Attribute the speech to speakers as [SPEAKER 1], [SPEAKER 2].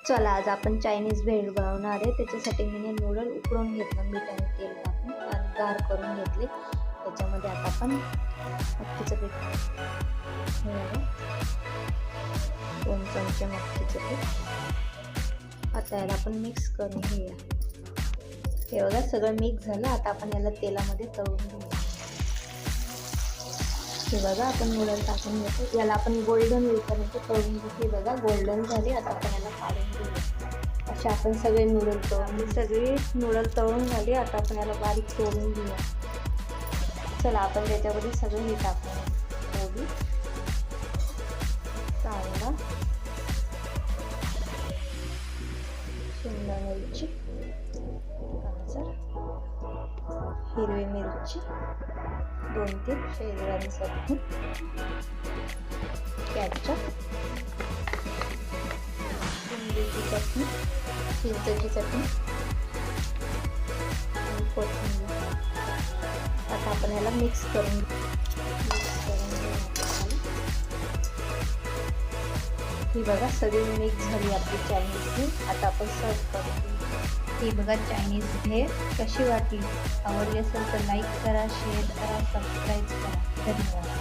[SPEAKER 1] चला आज आपण चायनीज भेळ बनवणार आहे. त्याच्यासाठी मी नूडल उकळून घेतलं, मीठ आणि तेल टाकून गार करून घेतले. त्याच्यामध्ये आता आपण मक्कीचं पीठ, 2 चमचे मक्कीचं पीठ. आता याला आपण मिक्स करून घेऊया. हे बघा सगळं मिक्स झालं. आता आपण याला तेलामध्ये तळून घेऊया. हे बघा आपण नूडल टाकून घेतो. याला आपण गोल्डन होईपर्यंत तळून घेऊ. हे बघा गोल्डन झाली. आता आपण याला काढून घेऊया. असे आपण सगळे नूडल तळून, सगळी नूडल तळून झाली. आता आपण याला बारीक तळून घेऊया. चला आपण त्याच्यामध्ये सगळं हे टाकूया. कोबी, कांदा, शिमला मिरची, गाजर, हिरवी मिरची, 2-3 शेजवान चटणी, कॅचअप, लिंबूची चटणी, चिंचेची चटणी आणि कोथिंबीर. आता आपण याला मिक्स करून घेऊ. ही बघा सगळी मिक्स झाली आपली चायनीजची. आता आपण सर्व करून घेऊ. ही बघा चायनीज भेळ कशी वाटली. आवडली असेल तर लाईक करा, शेअर करा, सबस्क्राईब करा. धन्यवाद.